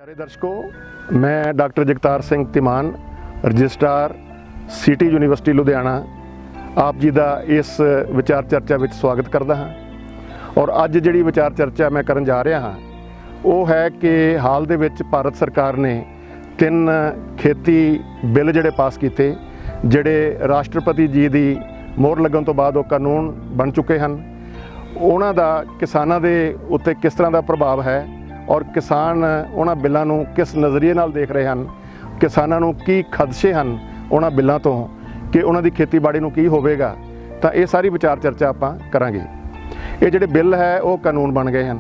प्यारे दर्शकों, मैं doctor Jagtar Singh Timan, registrar city university Ludhiana आप जी का इस विचार चर्चा में स्वागत करता हाँ। और अज जी विचार चर्चा मैं करन जा रहा हाँ वो है कि हाल दे विच भारत सरकार ने 3 खेती बिल जिहड़े पास किए, जिहड़े राष्ट्रपति जी की मोहर लगन तो बाद वो कानून बन चुके हैं। उन्हां दा किसानां दे उत्ते किस तरह का प्रभाव है और किसान उन्हां बिलों नूं किस नज़रिए नाल देख रहे हैं, किसानां नूं की खदशे हैं उन्हां बिलों तो कि उन्हां दी खेतीबाड़ी नूं की होवेगा। तो ये सारी विचार चर्चा आपां करांगे। ये जिहड़े बिल है वो कानून बन गए हैं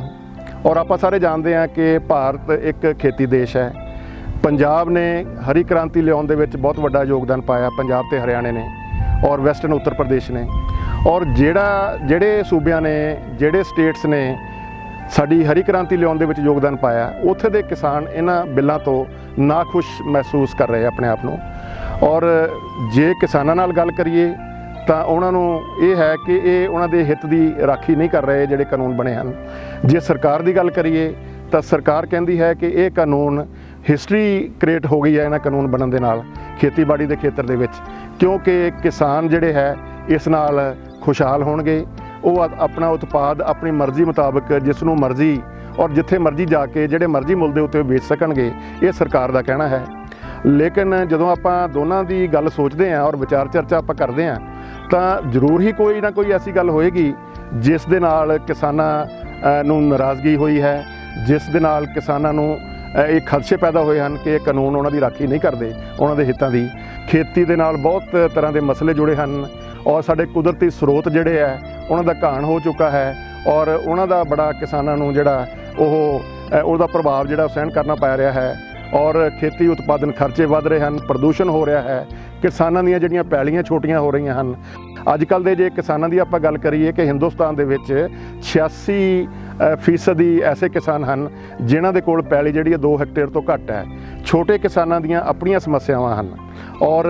और आपां सारे जानते हैं कि भारत एक खेती देश है। पंजाब ने हरी क्रांति लियाउण दे विच बहुत वड्डा योगदान पाया, पंजाब ते हरियाणे ने और वैसटर्न उत्तर प्रदेश ने। और ਜਿਹੜੇ सूबिया ने, ਜਿਹੜੇ स्टेट्स ने साड़ी हरी क्रांति लियाउण दे विच योगदान पाया, उत्थे दे किसान इन्हां बिलों तो नाखुश महसूस कर रहे अपने आप नूं। और जे किसानां नाल गल करिए तो उन्होंने ये है कि ये उन्हां दे हित की राखी नहीं कर रहे जिहड़े कानून बने हैं। जे सरकार की गल करिए तो सरकार कहती है कि ये कानून हिस्टरी क्रिएट हो गई है इन्हां कानून बनन दे नाल खेतीबाड़ी के खेतर दे विच, क्योंकि किसान जिहड़े है इस नाल खुशहाल होणगे। वो अपना उत्पाद अपनी मर्जी मुताबिक जिसनों मर्जी और जिथे मर्जी जाके जिहड़े मर्जी मुल दे उत्ते बेच सकणगे, ये सरकार का कहना है। लेकिन जदों आपां दोनों की गल सोचते हैं और विचार चर्चा आपां करते हैं तो जरूर ही कोई ना कोई ऐसी गल होएगी जिस दे नाल किसानां नूं नाराज़गी हुई है, जिस दे नाल किसानां नूं एक खदशे पैदा हुए हैं कि कानून उन्हां दी राखी नहीं करते, उन्हां दे हितां दी। खेती दे नाल बहुत तरह के मसले जुड़े हैं और साडे कुदरती स्रोत जिहड़े है उन्हां दा घाण हो चुका है और उन्हां दा बड़ा किसानां नूं जिहड़ा ओहदा प्रभाव जिहड़ा सहन करना पै रहा है। और खेती उत्पादन खर्चे वध रहे हैं, प्रदूषण हो रहा है, किसानां दीयां जिहड़ियां पैलियां छोटियां हो रही हैं। अजकल दे जे किसानां दी आपां गल करिए कि हिंदुस्तान दे विच 86% ऐसे किसान हैं जिन्हां दे कोल पैली जिहड़ी 2 हेक्टेयर तो घट है। छोटे किसानां दीयां अपणियां समस्यावां हैं और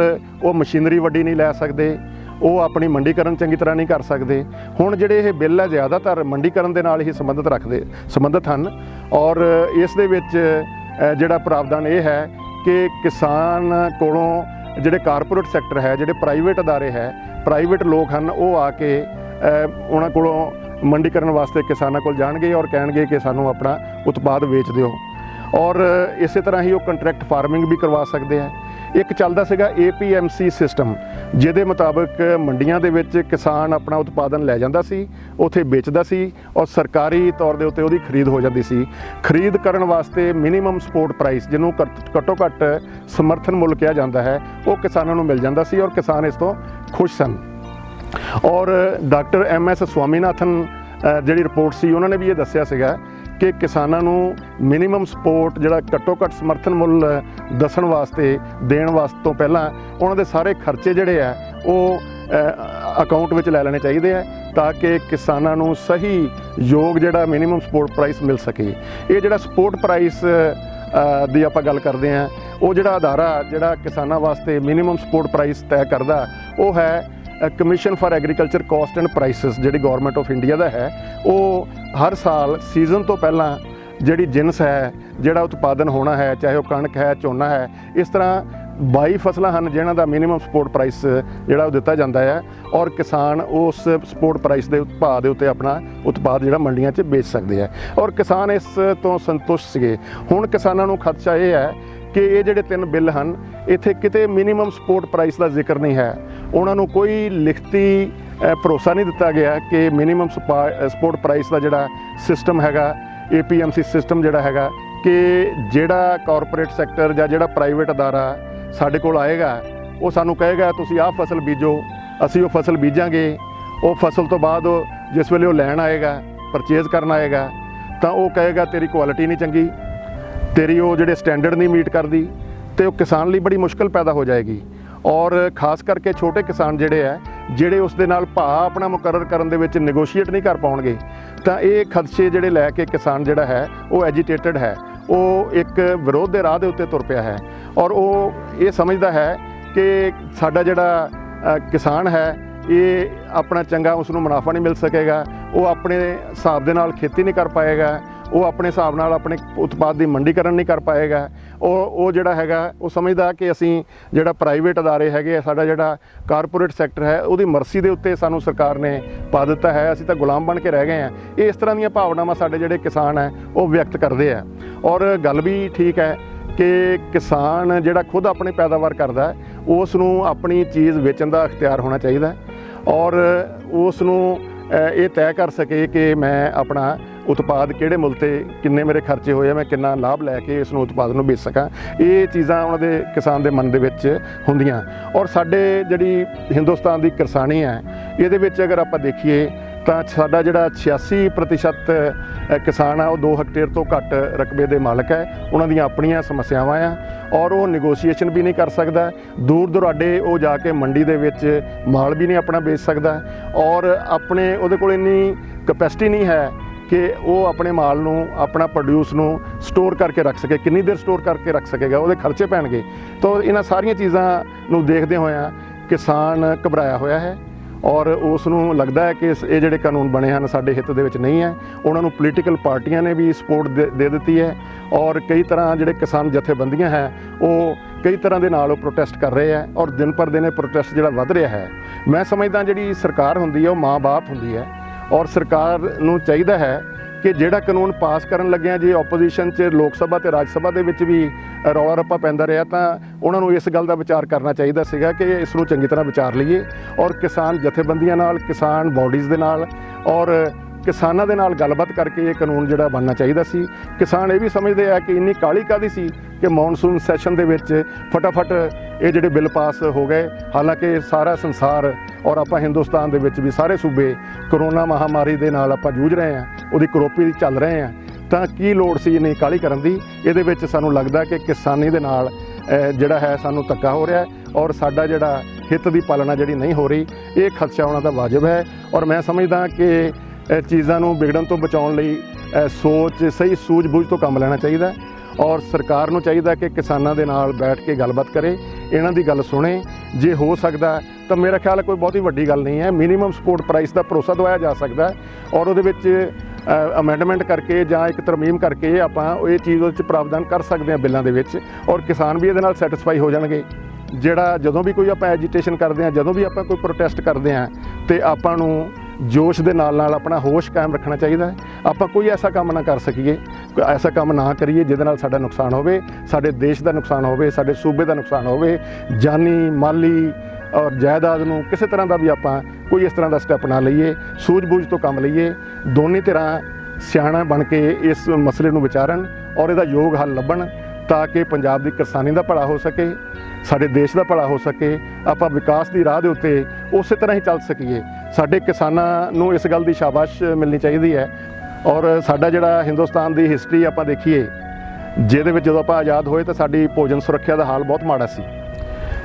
वो मशीनरी वड्डी नहीं लै सकदे, वो अपनी मंडीकरण चंगी तरह नहीं कर सकते। हुण जिहड़े ये बिल है ज़्यादातर मंडीकरण दे नाल ही संबंधित हैं और इस दे विच जिहड़ा प्रावधान ये है कि किसान कोलों जिहड़े कारपोरेट सैक्टर है, जिहड़े प्राइवेट अदारे है, प्राइवेट लोग हैं, वो आके उन्हां कोलों मंडीकरण वास्ते किसानां कोल जाणगे और कहणगे कि सानूं अपना उत्पाद वेच दिओ। और इस तरह ही वो कंट्रैक्ट फार्मिंग भी करवा सकते हैं। एक चलदा सीगा APMC सिस्टम, जिहदे मुताबिक मंडियां दे विच किसान अपना उत्पादन लै जांदा सी, उत्थे बेचदा सी और सरकारी तौर दे उत्ते उहदी खरीद हो जाती सी। खरीद करन वास्ते मिनीमम सपोर्ट प्राइस जिन्हों घट्टो घट्ट समर्थन मुल कहा जाता है वो किसानों नूं मिल जाता सी और किसान इस तो खुश सन। और डॉक्टर MS स्वामीनाथन जिहड़ी रिपोर्ट सी उन्होंने भी ये दस्सिया सीगा कि किसानों नूं मिनीमम सपोर्ट जिहड़ा घट्टो घट्ट समर्थन मुल दसन वास्ते देण वास्ते तो पहला उन्हां दे सारे खर्चे जिहड़े है वो अकाउंट विच लै लेने चाहिए है ताकि किसानों नूं सही योग जिहड़ा मिनीमम सपोर्ट प्राइस मिल सके। ये जिहड़ा सपोर्ट प्राइस दी आपां गल करदे हैं, वो जिहड़ा अदारा जिहड़ा किसानां वास्ते मिनीमम सपोर्ट प्राइस तय करदा वो है commission for agriculture cost and prices, जिहड़ी गौरमेंट ऑफ इंडिया का है। वो हर साल सीजन तो पहला जिहड़ी जिनस है, जिहड़ा उत्पादन होना है, चाहे वो कणक है, झोना है, इस तरह 22 फसलां हैं जिन्हां दा मिनीमम सपोर्ट प्राइस जिहड़ा दिता जाता है और किसान उस सपोर्ट प्राइस के भाव के उत्ते अपना उत्पाद जिहड़ा मंडियां 'च बेच सकते हैं और किसान इस तो संतुष्ट सीगे। हुण किसानां नूं खदशा ये है कि ये जिहड़े 3 बिल हैं इत्थे किते मिनीमम सपोर्ट प्राइस का जिक्र नहीं है। उन्होंने कोई लिखती भरोसा नहीं दिता गया कि मिनीमम सपोर्ट प्राइस का जिहड़ा सिस्टम हैगा, APMC सिस्टम जिहड़ा हैगा कि जिहड़ा कॉरपोरेट सैक्टर या जिहड़ा प्राइवेट अदारा साडे कोल आएगा वो सानू कहेगा तुसीं आह फसल बीजो, असीं वो फसल बीजांगे। वो फसल तो बाद जिस वेले वो लैण आएगा, परचेज करन आएगा तो वो कहेगा तेरी क्वालिटी नहीं चंगी, तेरी वो जिहड़े स्टैंडर्ड नहीं मीट करदी, तो किसान लिए बड़ी मुश्किल पैदा हो जाएगी। और खास करके छोटे किसान जिहड़े है जिहड़े उस दे नाल भाव अपना मुकर्रर करन दे विच निगोशिएट नहीं कर पाउणगे, तो ये खदशे जिहड़े लैके किसान जिहड़ा है वो एजीटेटेड है, वो एक विरोध के राह के उत्ते तुर पिया है और वो ये समझदा है कि साडा जिहड़ा किसान है ये अपना चंगा उसनूं मुनाफा नहीं मिल सकेगा, वो अपने हिसाब दे नाल खेती नहीं कर पाएगा, ਉਹ ਆਪਣੇ ਹਿਸਾਬ ਨਾਲ ਆਪਣੇ ਉਤਪਾਦ ਦੀ ਮੰਡੀਕਰਨ ਨਹੀਂ ਕਰ ਪਾਏਗਾ। ਉਹ ਜਿਹੜਾ ਹੈਗਾ ਉਹ ਸਮਝਦਾ ਕਿ ਅਸੀਂ ਜਿਹੜਾ ਪ੍ਰਾਈਵੇਟ ਅਦਾਰੇ ਹੈਗੇ ਆ, ਸਾਡਾ ਜਿਹੜਾ ਕਾਰਪੋਰੇਟ ਸੈਕਟਰ ਹੈ, ਉਹਦੀ ਮਰਜ਼ੀ ਦੇ ਉੱਤੇ ਸਾਨੂੰ ਸਰਕਾਰ ਨੇ ਪਾ ਦਿੱਤਾ ਹੈ, ਅਸੀਂ ਤਾਂ ਗੁਲਾਮ ਬਣ ਕੇ ਰਹਿ ਗਏ ਹਾਂ। ਇਸ ਤਰ੍ਹਾਂ ਦੀਆਂ ਭਾਵਨਾਵਾਂ ਸਾਡੇ ਜਿਹੜੇ ਕਿਸਾਨ ਹੈ ਉਹ ਵਿਅਕਤ ਕਰਦੇ ਆ। ਔਰ ਗੱਲ ਵੀ ਠੀਕ ਹੈ ਕਿ ਕਿਸਾਨ ਜਿਹੜਾ ਖੁਦ ਆਪਣੀ ਪੈਦਾਵਾਰ ਕਰਦਾ ਹੈ, ਉਸ ਨੂੰ ਆਪਣੀ ਚੀਜ਼ ਵੇਚਣ ਦਾ ਅਖਤਿਆਰ ਹੋਣਾ ਚਾਹੀਦਾ ਔਰ ਉਸ ਨੂੰ ਇਹ ਤੈਅ ਕਰ ਸਕੇ ਕਿ ਮੈਂ ਆਪਣਾ ਉਤਪਾਦ ਕਿਹੜੇ ਮੁੱਲ ਤੇ ਕਿੰਨੇ ਮੇਰੇ ਖਰਚੇ ਹੋਏ ਆ, ਮੈਂ ਕਿੰਨਾ ਲਾਭ ਲੈ ਕੇ ਇਸ ਨੂੰ ਉਤਪਾਦ ਨੂੰ ਵੇਚ ਸਕਾਂ। ਇਹ ਚੀਜ਼ਾਂ ਉਹਨਾਂ ਦੇ ਕਿਸਾਨ ਦੇ ਮਨ ਦੇ ਵਿੱਚ ਹੁੰਦੀਆਂ। ਔਰ ਸਾਡੇ ਜਿਹੜੀ ਹਿੰਦੁਸਤਾਨ ਦੀ ਕਿਸਾਨੀ ਹੈ, ਇਹਦੇ ਵਿੱਚ ਅਗਰ ਆਪਾਂ ਦੇਖੀਏ ਤਾਂ ਸਾਡਾ ਜਿਹੜਾ 86% ਕਿਸਾਨ ਆ ਉਹ 2 ਹੈਕਟੇਅਰ ਤੋਂ ਘੱਟ ਰਕਬੇ ਦੇ ਮਾਲਕ ਹੈ। ਉਹਨਾਂ ਦੀਆਂ ਆਪਣੀਆਂ ਸਮੱਸਿਆਵਾਂ ਆ ਔਰ ਉਹ ਨੈਗੋਸ਼ੀਏਸ਼ਨ ਵੀ ਨਹੀਂ ਕਰ ਸਕਦਾ। ਦੂਰ ਦੁਰਾਡੇ ਉਹ ਜਾ ਕੇ ਮੰਡੀ ਦੇ ਵਿੱਚ ਮਾਲ ਵੀ ਨਹੀਂ ਆਪਣਾ ਵੇਚ ਸਕਦਾ ਔਰ ਆਪਣੇ ਉਹਦੇ ਕੋਲ ਇੰਨੀ ਕਪੈਸਿਟੀ ਨਹੀਂ ਹੈ ਕਿ ਉਹ ਆਪਣੇ ਮਾਲ ਨੂੰ, ਆਪਣਾ ਪ੍ਰੋਡਿਊਸ ਨੂੰ ਸਟੋਰ ਕਰਕੇ ਰੱਖ ਸਕੇ। ਕਿੰਨੀ ਦੇਰ ਸਟੋਰ ਕਰਕੇ ਰੱਖ ਸਕੇਗਾ, ਉਹਦੇ ਖਰਚੇ ਪੈਣਗੇ। ਤਾਂ ਇਹਨਾਂ ਸਾਰੀਆਂ ਚੀਜ਼ਾਂ ਨੂੰ ਦੇਖਦੇ ਹੋਇਆਂ ਕਿਸਾਨ ਘਬਰਾਇਆ ਹੋਇਆ ਹੈ ਔਰ ਉਸ ਨੂੰ ਲੱਗਦਾ ਹੈ ਕਿ ਇਹ ਜਿਹੜੇ ਕਾਨੂੰਨ ਬਣੇ ਹਨ ਸਾਡੇ ਹਿੱਤ ਦੇ ਵਿੱਚ ਨਹੀਂ ਹੈ। ਉਹਨਾਂ ਨੂੰ ਪੋਲੀਟੀਕਲ ਪਾਰਟੀਆਂ ਨੇ ਵੀ ਸਪੋਰਟ ਦੇ ਦਿੱਤੀ ਹੈ ਔਰ ਕਈ ਤਰ੍ਹਾਂ ਜਿਹੜੇ ਕਿਸਾਨ ਜਥੇਬੰਦੀਆਂ ਹੈ ਉਹ ਕਈ ਤਰ੍ਹਾਂ ਦੇ ਨਾਲ ਉਹ ਪ੍ਰੋਟੈਸਟ ਕਰ ਰਹੇ ਹੈ ਔਰ ਦਿਨ ਪਰ ਦਿਨ ਇਹ ਪ੍ਰੋਟੈਸਟ ਜਿਹੜਾ ਵੱਧ ਰਿਹਾ ਹੈ। ਮੈਂ ਸਮਝਦਾ ਜਿਹੜੀ ਸਰਕਾਰ ਹੁੰਦੀ ਹੈ ਉਹ ਮਾਂ-ਬਾਪ ਹੁੰਦੀ ਹੈ ਔਰ ਸਰਕਾਰ ਨੂੰ ਚਾਹੀਦਾ ਹੈ ਕਿ ਜਿਹੜਾ ਕਾਨੂੰਨ ਪਾਸ ਕਰਨ ਲੱਗਿਆ, ਜੇ ਆਪੋਜੀਸ਼ਨ 'ਚ ਲੋਕ ਸਭਾ ਤੇ ਰਾਜ ਸਭਾ ਦੇ ਵਿੱਚ ਵੀ ਰੌਲਾ ਰੱਪਾ ਪੈਂਦਾ ਰਿਹਾ ਤਾਂ ਉਹਨਾਂ ਨੂੰ ਇਸ ਗੱਲ ਦਾ ਵਿਚਾਰ ਕਰਨਾ ਚਾਹੀਦਾ ਸੀਗਾ ਕਿ ਇਸ ਨੂੰ ਚੰਗੀ ਤਰ੍ਹਾਂ ਵਿਚਾਰ ਲਈਏ ਔਰ ਕਿਸਾਨ ਜਥੇਬੰਦੀਆਂ ਨਾਲ, ਕਿਸਾਨ ਬਾਡੀਜ਼ ਦੇ ਨਾਲ ਔਰ ਕਿਸਾਨਾਂ ਦੇ ਨਾਲ ਗੱਲਬਾਤ ਕਰਕੇ ਇਹ ਕਾਨੂੰਨ ਜਿਹੜਾ ਬਣਨਾ ਚਾਹੀਦਾ ਸੀ। ਕਿਸਾਨ ਇਹ ਵੀ ਸਮਝਦੇ ਆ ਕਿ ਇੰਨੀ ਕਾਹਲੀ ਕਾਹਦੀ ਸੀ ਕਿ ਮੌਨਸੂਨ ਸੈਸ਼ਨ ਦੇ ਵਿੱਚ ਫਟਾਫਟ ਇਹ ਜਿਹੜੇ ਬਿੱਲ ਪਾਸ ਹੋ ਗਏ। ਹਾਲਾਂਕਿ ਸਾਰਾ ਸੰਸਾਰ ਔਰ ਆਪਾਂ ਹਿੰਦੁਸਤਾਨ ਦੇ ਵਿੱਚ ਵੀ ਸਾਰੇ ਸੂਬੇ ਕਰੋਨਾ ਮਹਾਮਾਰੀ ਦੇ ਨਾਲ ਆਪਾਂ ਜੂਝ ਰਹੇ ਹਾਂ, ਉਹਦੀ ਕਰੋਪੀ ਚੱਲ ਰਹੇ ਹਾਂ, ਤਾਂ ਕੀ ਲੋੜ ਸੀ ਇੰਨੀ ਕਾਹਲੀ ਕਰਨ ਦੀ। ਇਹਦੇ ਵਿੱਚ ਸਾਨੂੰ ਲੱਗਦਾ ਕਿ ਕਿਸਾਨੀ ਦੇ ਨਾਲ ਜਿਹੜਾ ਹੈ ਸਾਨੂੰ ਧੱਕਾ ਹੋ ਰਿਹਾ ਔਰ ਸਾਡਾ ਜਿਹੜਾ ਹਿੱਤ ਦੀ ਪਾਲਣਾ ਜਿਹੜੀ ਨਹੀਂ ਹੋ ਰਹੀ, ਇਹ ਖਦਸ਼ਾ ਹੋਣਾ ਤਾਂ ਵਾਜਬ ਹੈ। ਔਰ ਮੈਂ ਸਮਝਦਾ ਕਿ ਚੀਜ਼ਾਂ ਨੂੰ ਵਿਗੜਨ ਤੋਂ ਬਚਾਉਣ ਲਈ ਸੋਚ, ਸਹੀ ਸੂਝ-ਬੂਝ ਤੋਂ ਕੰਮ ਲੈਣਾ ਚਾਹੀਦਾ ਔਰ ਸਰਕਾਰ ਨੂੰ ਚਾਹੀਦਾ ਕਿ ਕਿਸਾਨਾਂ ਦੇ ਨਾਲ ਬੈਠ ਕੇ ਗੱਲਬਾਤ ਕਰੇ, ਇਹਨਾਂ ਦੀ ਗੱਲ ਸੁਣੇ। ਜੇ ਹੋ ਸਕਦਾ ਤਾਂ ਮੇਰਾ ਖਿਆਲ ਕੋਈ ਬਹੁਤੀ ਵੱਡੀ ਗੱਲ ਨਹੀਂ ਹੈ, ਮਿਨੀਮਮ ਸਪੋਰਟ ਪ੍ਰਾਈਸ ਦਾ ਭਰੋਸਾ ਦਵਾਇਆ ਜਾ ਸਕਦਾ ਔਰ ਉਹਦੇ ਵਿੱਚ ਅਮੈਂਡਮੈਂਟ ਕਰਕੇ ਜਾਂ ਇੱਕ ਤਰਮੀਮ ਕਰਕੇ ਆਪਾਂ ਇਹ ਚੀਜ਼ ਉਹਦੇ 'ਚ ਪ੍ਰਾਵਧਾਨ ਕਰ ਸਕਦੇ ਹਾਂ ਬਿੱਲਾਂ ਦੇ ਵਿੱਚ ਔਰ ਕਿਸਾਨ ਵੀ ਇਹਦੇ ਨਾਲ ਸੈਟੀਸਫਾਈ ਹੋ ਜਾਣਗੇ। ਜਿਹੜਾ ਜਦੋਂ ਵੀ ਕੋਈ ਆਪਾਂ ਐਜੀਟੇਸ਼ਨ ਕਰਦੇ ਹਾਂ, ਜਦੋਂ ਵੀ ਆਪਾਂ ਕੋਈ ਪ੍ਰੋਟੈਸਟ ਕਰਦੇ ਹਾਂ ਤੇ ਆਪਾਂ ਨੂੰ ਜੋਸ਼ ਦੇ ਨਾਲ ਨਾਲ ਆਪਣਾ ਹੋਸ਼ ਕਾਇਮ ਰੱਖਣਾ ਚਾਹੀਦਾ ਹੈ। ਆਪਾਂ ਕੋਈ ਐਸਾ ਕੰਮ ਨਾ ਕਰ ਸਕੀਏ, ਕੋਈ ਐਸਾ ਕੰਮ ਨਾ ਕਰੀਏ ਜਿਹਦੇ ਨਾਲ ਸਾਡਾ ਨੁਕਸਾਨ ਹੋਵੇ, ਸਾਡੇ ਦੇਸ਼ ਦਾ ਨੁਕਸਾਨ ਹੋਵੇ, ਸਾਡੇ ਸੂਬੇ ਦਾ ਨੁਕਸਾਨ ਹੋਵੇ। ਜਾਨੀ, ਮਾਲੀ ਔਰ ਜਾਇਦਾਦ ਨੂੰ ਕਿਸੇ ਤਰ੍ਹਾਂ ਦਾ ਵੀ ਆਪਾਂ ਕੋਈ ਇਸ ਤਰ੍ਹਾਂ ਦਾ ਸਟੈਪ ਨਾ ਲਈਏ, ਸੂਝ-ਬੂਝ ਤੋਂ ਕੰਮ ਲਈਏ। ਦੋਨੇ ਧਿਰਾਂ ਸਿਆਣਾ ਬਣ ਕੇ ਇਸ ਮਸਲੇ ਨੂੰ ਵਿਚਾਰਨ ਔਰ ਇਹਦਾ ਯੋਗ ਹੱਲ ਲੱਭਣ ਤਾਂ ਕਿ ਪੰਜਾਬ ਦੀ ਕਿਸਾਨੀ ਦਾ ਭਲਾ ਹੋ ਸਕੇ, ਸਾਡੇ ਦੇਸ਼ ਦਾ ਭਲਾ ਹੋ ਸਕੇ, ਆਪਾਂ ਵਿਕਾਸ ਦੀ ਰਾਹ ਦੇ ਉੱਤੇ ਉਸੇ ਤਰ੍ਹਾਂ ਹੀ ਚੱਲ ਸਕੀਏ। ਸਾਡੇ ਕਿਸਾਨਾਂ ਨੂੰ ਇਸ ਗੱਲ ਦੀ ਸ਼ਾਬਾਸ਼ ਮਿਲਣੀ ਚਾਹੀਦੀ ਹੈ। ਔਰ ਸਾਡਾ ਜਿਹੜਾ ਹਿੰਦੁਸਤਾਨ ਦੀ ਹਿਸਟਰੀ ਆਪਾਂ ਦੇਖੀਏ, ਜਿਹਦੇ ਵਿੱਚ ਜਦੋਂ ਆਪਾਂ ਆਜ਼ਾਦ ਹੋਏ ਤਾਂ ਸਾਡੀ ਭੋਜਨ ਸੁਰੱਖਿਆ ਦਾ ਹਾਲ ਬਹੁਤ ਮਾੜਾ ਸੀ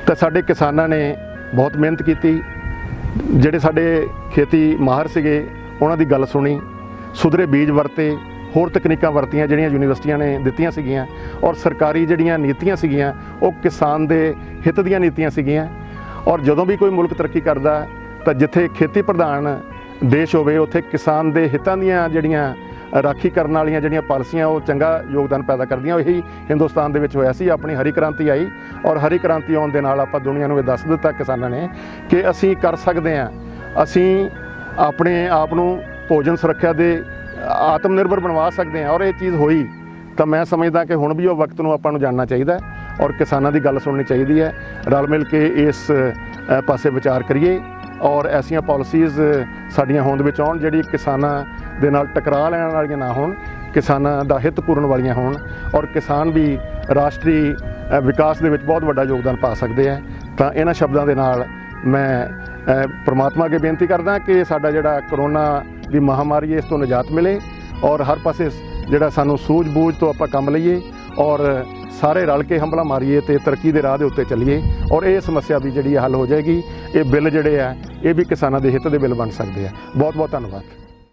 ਤਾਂ ਸਾਡੇ ਕਿਸਾਨਾਂ ਨੇ ਬਹੁਤ ਮਿਹਨਤ ਕੀਤੀ। ਜਿਹੜੇ ਸਾਡੇ ਖੇਤੀ ਮਾਹਰ ਸੀਗੇ ਉਹਨਾਂ ਦੀ ਗੱਲ ਸੁਣੀ, ਸੁਧਰੇ ਬੀਜ ਵਰਤੇ, ਹੋਰ ਤਕਨੀਕਾਂ ਵਰਤੀਆਂ ਜਿਹੜੀਆਂ ਯੂਨੀਵਰਸਿਟੀਆਂ ਨੇ ਦਿੱਤੀਆਂ ਸੀਗੀਆਂ ਔਰ ਸਰਕਾਰੀ ਜਿਹੜੀਆਂ ਨੀਤੀਆਂ ਸੀਗੀਆਂ ਉਹ ਕਿਸਾਨ ਦੇ ਹਿੱਤ ਦੀਆਂ ਨੀਤੀਆਂ ਸੀਗੀਆਂ। ਔਰ ਜਦੋਂ ਵੀ ਕੋਈ ਮੁਲਕ ਤਰੱਕੀ ਕਰਦਾ ਤਾਂ ਜਿੱਥੇ ਖੇਤੀ ਪ੍ਰਧਾਨ ਦੇਸ਼ ਹੋਵੇ ਉੱਥੇ ਕਿਸਾਨ ਦੇ ਹਿੱਤਾਂ ਦੀਆਂ ਜਿਹੜੀਆਂ ਰਾਖੀ ਕਰਨ ਵਾਲੀਆਂ ਜਿਹੜੀਆਂ ਪਾਲਿਸੀਆਂ ਉਹ ਚੰਗਾ ਯੋਗਦਾਨ ਪੈਦਾ ਕਰਦੀਆਂ। ਉਹੀ ਹਿੰਦੁਸਤਾਨ ਦੇ ਵਿੱਚ ਹੋਇਆ ਸੀ। ਆਪਣੀ ਹਰੀ ਕ੍ਰਾਂਤੀ ਆਈ ਔਰ ਹਰੀ ਕ੍ਰਾਂਤੀ ਆਉਣ ਦੇ ਨਾਲ ਆਪਾਂ ਦੁਨੀਆ ਨੂੰ ਇਹ ਦੱਸ ਦਿੱਤਾ ਕਿਸਾਨਾਂ ਨੇ ਕਿ ਅਸੀਂ ਕਰ ਸਕਦੇ ਹਾਂ, ਅਸੀਂ ਆਪਣੇ ਆਪ ਨੂੰ ਭੋਜਨ ਸੁਰੱਖਿਆ ਦੇ ਆਤਮ ਨਿਰਭਰ ਬਣਵਾ ਸਕਦੇ ਹਾਂ। ਔਰ ਇਹ ਚੀਜ਼ ਹੋਈ ਤਾਂ ਮੈਂ ਸਮਝਦਾ ਕਿ ਹੁਣ ਵੀ ਉਹ ਵਕਤ ਨੂੰ ਆਪਾਂ ਨੂੰ ਜਾਣਨਾ ਚਾਹੀਦਾ ਔਰ ਕਿਸਾਨਾਂ ਦੀ ਗੱਲ ਸੁਣਨੀ ਚਾਹੀਦੀ ਹੈ। ਰਲ ਮਿਲ ਕੇ ਇਸ ਪਾਸੇ ਵਿਚਾਰ ਕਰੀਏ ਔਰ ਐਸੀਆਂ ਪਾਲਿਸੀਜ਼ ਸਾਡੀਆਂ ਹੋਂਦ ਵਿੱਚ ਆਉਣ ਜਿਹੜੀ ਕਿਸਾਨਾਂ ਦੇ ਨਾਲ ਟਕਰਾ ਲੈਣ ਵਾਲੀਆਂ ਨਾ ਹੋਣ, ਕਿਸਾਨਾਂ ਦਾ ਹਿੱਤ ਪੂਰਨ ਵਾਲੀਆਂ ਹੋਣ ਔਰ ਕਿਸਾਨ ਵੀ ਰਾਸ਼ਟਰੀ ਵਿਕਾਸ ਦੇ ਵਿੱਚ ਬਹੁਤ ਵੱਡਾ ਯੋਗਦਾਨ ਪਾ ਸਕਦੇ ਆ। ਤਾਂ ਇਹਨਾਂ ਸ਼ਬਦਾਂ ਦੇ ਨਾਲ ਮੈਂ ਪ੍ਰਮਾਤਮਾ ਅੱਗੇ ਬੇਨਤੀ ਕਰਦਾ ਕਿ ਸਾਡਾ ਜਿਹੜਾ ਕਰੋਨਾ ਦੀ ਮਹਾਮਾਰੀ ਇਸ ਤੋਂ ਨਿਜਾਤ ਮਿਲੇ ਔਰ ਹਰ ਪਾਸੇ ਜਿਹੜਾ ਸਾਨੂੰ ਸੂਝ-ਬੂਝ ਤੋਂ ਆਪਾਂ ਕੰਮ ਲਈਏ ਔਰ ਸਾਰੇ ਰਲ ਕੇ ਹੰਭਲਾ ਮਾਰੀਏ ਤੇ ਤਰੱਕੀ ਦੇ ਰਾਹ ਦੇ ਉੱਤੇ ਚੱਲੀਏ ਔਰ ਇਹ ਸਮੱਸਿਆ ਵੀ ਜਿਹੜੀ ਹੱਲ ਹੋ ਜਾਏਗੀ। ਇਹ ਬਿੱਲ ਜਿਹੜੇ ਆ ਇਹ ਵੀ ਕਿਸਾਨਾਂ ਦੇ ਹਿੱਤ ਦੇ ਬਿੱਲ ਬਣ ਸਕਦੇ ਆ। ਬਹੁਤ ਬਹੁਤ ਧੰਨਵਾਦ।